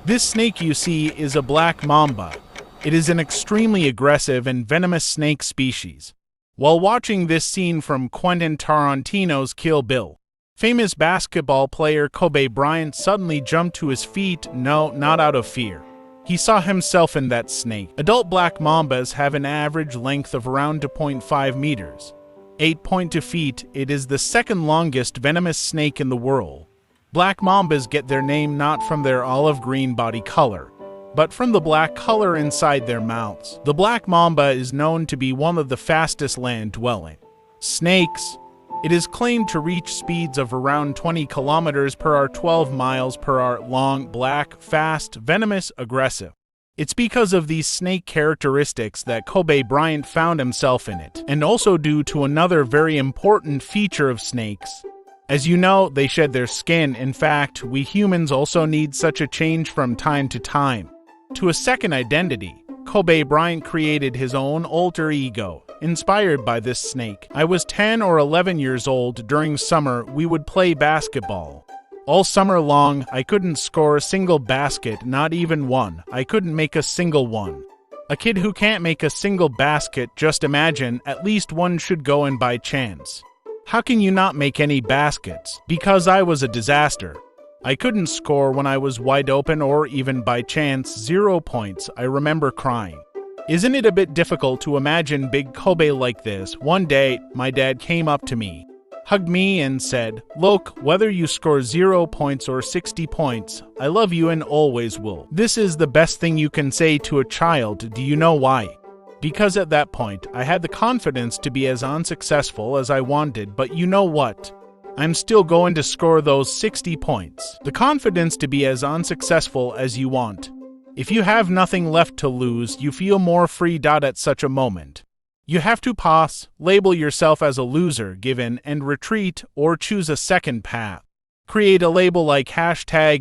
This snake you see is a black mamba. It is an extremely aggressive and venomous snake species. While watching this scene from Quentin Tarantino's Kill Bill, famous basketball player Kobe Bryant suddenly jumped to his feet, no, not out of fear. He saw himself in that snake. Adult black mambas have an average length of around 2.5 meters. 8.2 feet, it is the second longest venomous snake in the world. Black mambas get their name not from their olive green body color, but from the black color inside their mouths. The black mamba is known to be one of the fastest land-dwelling snakes. It is claimed to reach speeds of around 20 kilometers per hour, 12 miles per hour, long, black, fast, venomous, aggressive. It's because of these snake characteristics that Kobe Bryant found himself in it, and also due to another very important feature of snakes. As you know, they shed their skin. In fact, we humans also need such a change from time to time. To a second identity, Kobe Bryant created his own alter ego, inspired by this snake. I was 10 or 11 years old. During summer, we would play basketball. All summer long, I couldn't score a single basket, not even one. I couldn't make a single one. A kid who can't make a single basket, just imagine, at least one should go in by chance. How can you not make any baskets? Because I was a disaster. I couldn't score when I was wide open or even by chance, 0 points. I remember crying. Isn't it a bit difficult to imagine big Kobe like this? One day, my dad came up to me, hugged me and said, "Look, whether you score 0 points or 60 points, I love you and always will." This is the best thing you can say to a child. Do you know why? Because at that point, I had the confidence to be as unsuccessful as I wanted, but you know what? I'm still going to score those 60 points. The confidence to be as unsuccessful as you want. If you have nothing left to lose, you feel more free. At such a moment, you have to pause, label yourself as a loser, give in and retreat, or choose a second path. Create a label like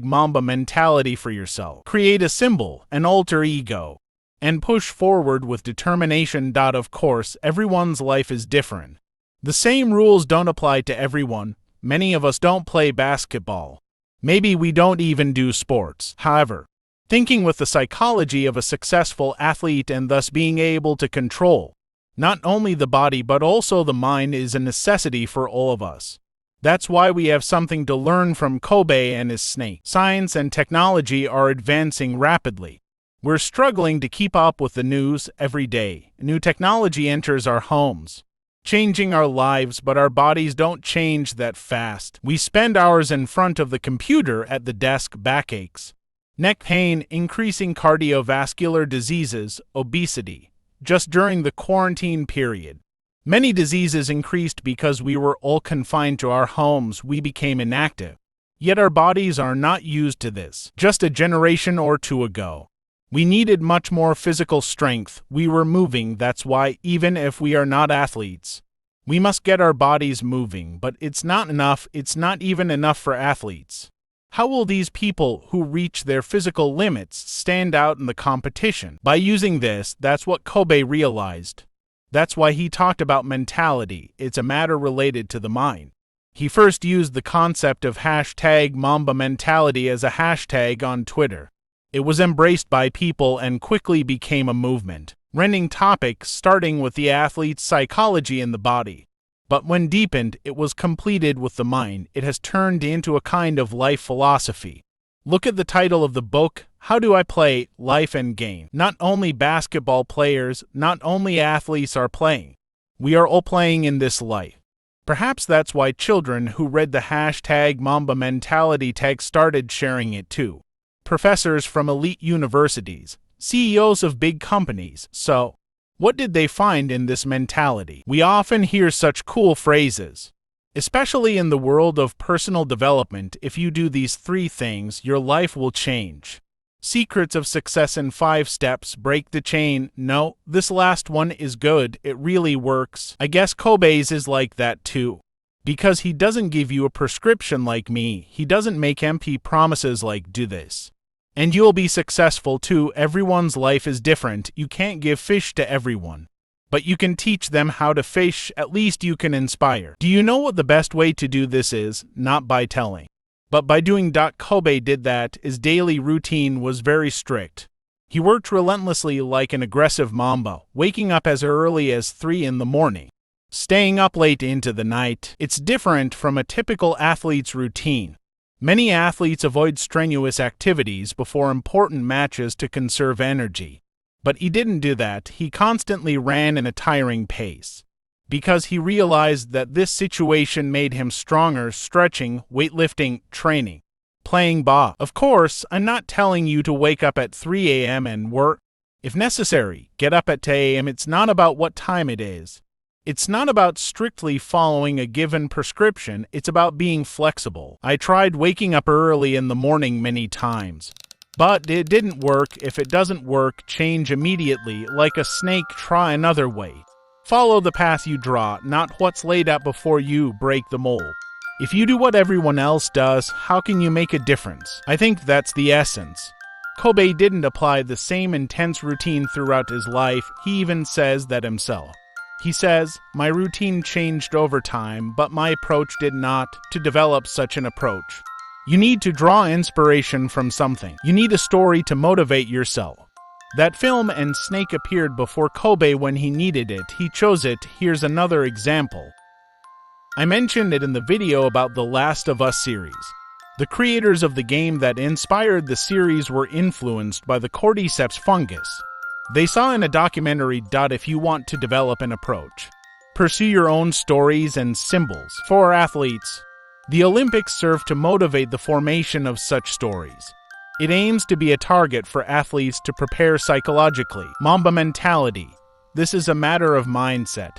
#Mamba Mentality for yourself. Create a symbol, an alter ego, and push forward with determination. Of course, everyone's life is different. The same rules don't apply to everyone. Many of us don't play basketball. Maybe we don't even do sports. However, thinking with the psychology of a successful athlete and thus being able to control not only the body but also the mind is a necessity for all of us. That's why we have something to learn from Kobe and his snake. Science and technology are advancing rapidly. We're struggling to keep up with the news every day. New technology enters our homes, changing our lives, but our bodies don't change that fast. We spend hours in front of the computer, at the desk, backaches, neck pain, increasing cardiovascular diseases, obesity. Just during the quarantine period, many diseases increased because we were all confined to our homes. We became inactive. Yet our bodies are not used to this. Just a generation or two ago, we needed much more physical strength. We were moving. That's why, even if we are not athletes, we must get our bodies moving. But it's not enough. It's not even enough for athletes. How will these people who reach their physical limits stand out in the competition? By using this, that's what Kobe realized. That's why he talked about mentality. It's a matter related to the mind. He first used the concept of #Mamba Mentality as a hashtag on Twitter. It was embraced by people and quickly became a movement, rending topics starting with the athlete's psychology in the body. But when deepened, it was completed with the mind. It has turned into a kind of life philosophy. Look at the title of the book, How Do I Play, Life and Game? Not only basketball players, not only athletes are playing. We are all playing in this life. Perhaps that's why children who read the #Mamba Mentality tag started sharing it too. Professors from elite universities, CEOs of big companies. So, what did they find in this mentality? We often hear such cool phrases. Especially in the world of personal development, if you do these 3 things, your life will change. Secrets of success in 5 steps, break the chain. No, this last one is good. It really works. I guess Kobe's is like that too. Because he doesn't give you a prescription like me. He doesn't make empty promises like do this and you'll be successful too. Everyone's life is different. You can't give fish to everyone, but you can teach them how to fish. At least you can inspire. Do you know what the best way to do this is? Not by telling, But by doing Kobe did that, his daily routine was very strict. He worked relentlessly like an aggressive mamba, waking up as early as 3 in the morning, staying up late into the night. It's different from a typical athlete's routine. Many athletes avoid strenuous activities before important matches to conserve energy. But he didn't do that. He constantly ran in a tiring pace, because he realized that this situation made him stronger, stretching, weightlifting, training, playing ball. Of course, I'm not telling you to wake up at 3 a.m. and work. If necessary, get up at 10 a.m. It's not about what time it is. It's not about strictly following a given prescription. It's about being flexible. I tried waking up early in the morning many times, but it didn't work. If it doesn't work, change immediately. Like a snake, try another way. Follow the path you draw, not what's laid out before you. Break the mold. If you do what everyone else does, how can you make a difference? I think that's the essence. Kobe didn't apply the same intense routine throughout his life. He even says that himself. He says, "My routine changed over time, but my approach did not." To develop such an approach, you need to draw inspiration from something. You need a story to motivate yourself. That film and snake appeared before Kobe when he needed it. He chose it. Here's another example. I mentioned it in the video about the Last of Us series. The creators of the game that inspired the series were influenced by the cordyceps fungus. They saw in a documentary. If you want to develop an approach, pursue your own stories and symbols. For athletes, the Olympics serve to motivate the formation of such stories. It aims to be a target for athletes to prepare psychologically. Mamba mentality. This is a matter of mindset.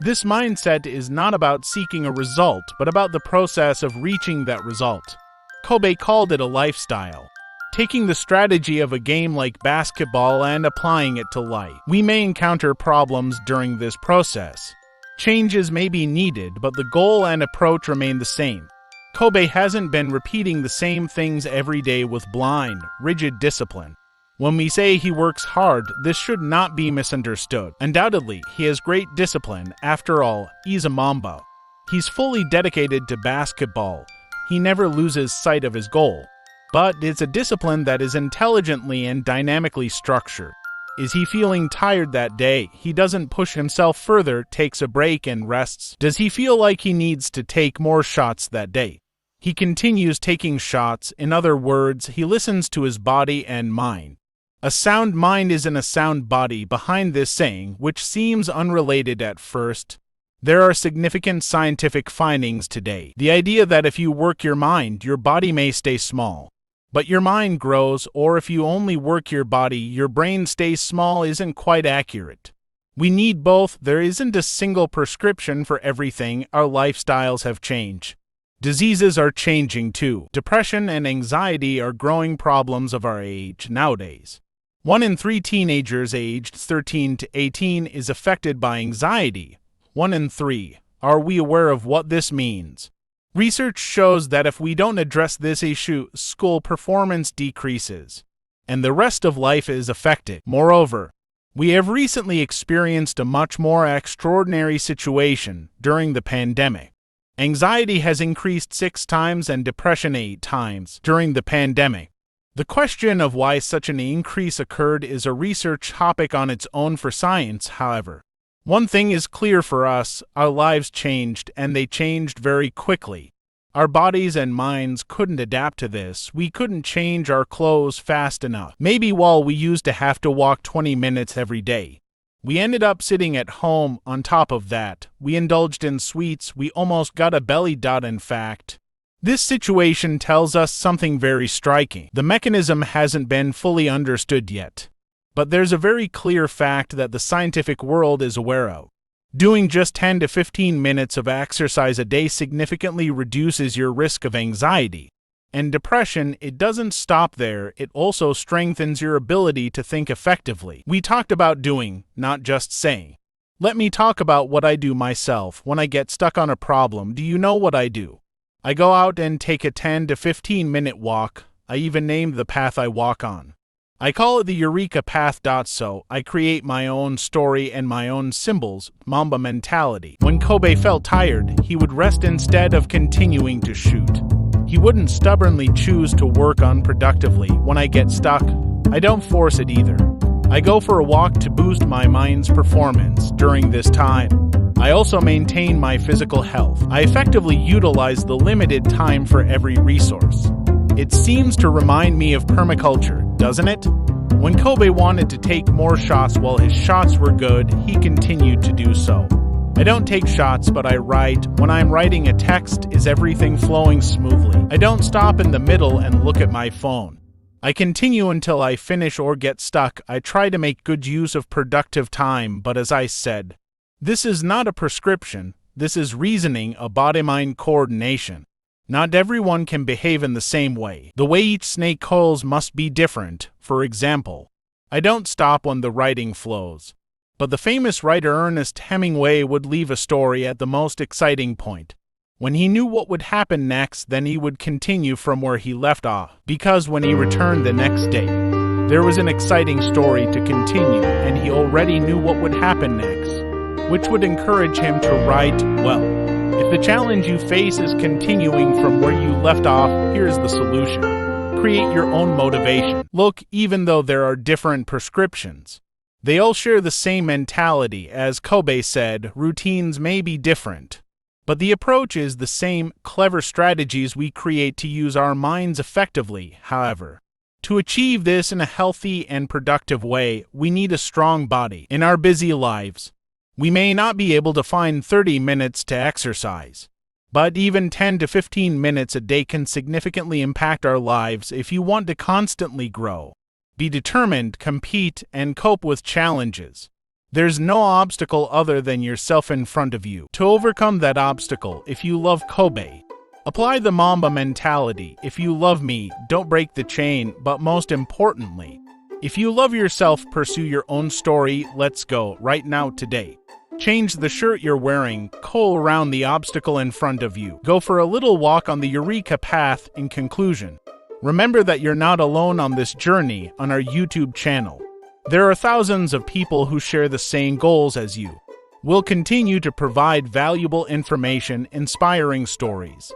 This mindset is not about seeking a result, but about the process of reaching that result. Kobe called it a lifestyle, taking the strategy of a game like basketball and applying it to life. We may encounter problems during this process. Changes may be needed, but the goal and approach remain the same. Kobe hasn't been repeating the same things every day with blind, rigid discipline. When we say he works hard, this should not be misunderstood. Undoubtedly, he has great discipline. After all, he's a Mamba. He's fully dedicated to basketball. He never loses sight of his goal. But it's a discipline that is intelligently and dynamically structured. Is he feeling tired that day? He doesn't push himself further, takes a break and rests. Does he feel like he needs to take more shots that day? He continues taking shots. In other words, he listens to his body and mind. A sound mind is in a sound body. Behind this saying, which seems unrelated at first, there are significant scientific findings today. The idea that if you work your mind, your body may stay small, but your mind grows, or if you only work your body, your brain stays small, isn't quite accurate. We need both. There isn't a single prescription for everything. Our lifestyles have changed. Diseases are changing too. Depression and anxiety are growing problems of our age nowadays. 1 in 3 teenagers aged 13 to 18 is affected by anxiety. 1 in 3. Are we aware of what this means? Research shows that if we don't address this issue, school performance decreases, and the rest of life is affected. Moreover, we have recently experienced a much more extraordinary situation during the pandemic. Anxiety has increased 6 times and depression 8 times during the pandemic. The question of why such an increase occurred is a research topic on its own for science, however. One thing is clear for us: our lives changed, and they changed very quickly. Our bodies and minds couldn't adapt to this. We couldn't change our clothes fast enough. Maybe while we used to have to walk 20 minutes every day, we ended up sitting at home. On top of that, we indulged in sweets. We almost got a belly. In fact, this situation tells us something very striking. The mechanism hasn't been fully understood yet, but there's a very clear fact that the scientific world is aware of. Doing just 10 to 15 minutes of exercise a day significantly reduces your risk of anxiety and depression. It doesn't stop there, it also strengthens your ability to think effectively. We talked about doing, not just saying. Let me talk about what I do myself when I get stuck on a problem. Do you know what I do? I go out and take a 10 to 15 minute walk. I even named the path I walk on. I call it the Eureka Path. So I create my own story and my own symbols. Mamba mentality. When Kobe felt tired, he would rest instead of continuing to shoot. He He wouldn't stubbornly choose to work unproductively. When I get stuck, I don't force it either. I go for a walk to boost my mind's performance during this time. I also maintain my physical health. I effectively utilize the limited time for every resource. It seems to remind me of permaculture, doesn't it? When Kobe wanted to take more shots while his shots were good, he continued to do so. I don't take shots, but I write. When I'm writing a text, is everything flowing smoothly? I don't stop in the middle and look at my phone. I continue until I finish or get stuck. I try to make good use of productive time, but as I said, this is not a prescription. This is reasoning, a body-mind coordination. Not everyone can behave in the same way. The way each snake coils must be different. For example, I don't stop when the writing flows. But the famous writer Ernest Hemingway would leave a story at the most exciting point. When he knew what would happen next, then he would continue from where he left off. Because when he returned the next day, there was an exciting story to continue, and he already knew what would happen next, which would encourage him to write well. If the challenge you face is continuing from where you left off, here's the solution. Create your own motivation. Look, even though there are different prescriptions, they all share the same mentality. As Kobe said, routines may be different, but the approach is the same. Clever strategies we create to use our minds effectively, however. To achieve this in a healthy and productive way, we need a strong body. In our busy lives, we may not be able to find 30 minutes to exercise, but even 10 to 15 minutes a day can significantly impact our lives. If you want to constantly grow, be determined, compete, and cope with challenges, there's no obstacle other than yourself in front of you. To overcome that obstacle, if you love Kobe, apply the Mamba mentality. If you love me, don't break the chain. But most importantly, if you love yourself, pursue your own story. Let's go right now today. Change the shirt you're wearing, coil around the obstacle in front of you. Go for a little walk on the Eureka path. In conclusion, remember that you're not alone on this journey. On our YouTube channel, there are thousands of people who share the same goals as you. We'll continue to provide valuable information, inspiring stories,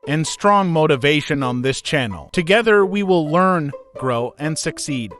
and strong motivation on this channel. Together, we will learn, grow, and succeed.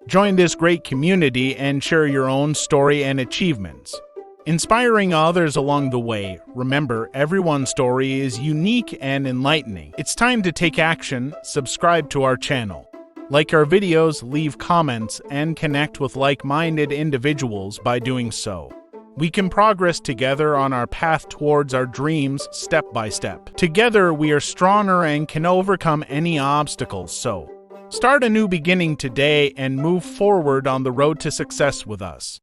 Join this great community and share your own story and achievements, inspiring others along the way. Remember, everyone's story is unique and enlightening. It's time to take action. Subscribe to our channel, like our videos, leave comments, and connect with like-minded individuals. By doing so, we can progress together on our path towards our dreams step by step. Together, we are stronger and can overcome any obstacles. So, start a new beginning today and move forward on the road to success with us.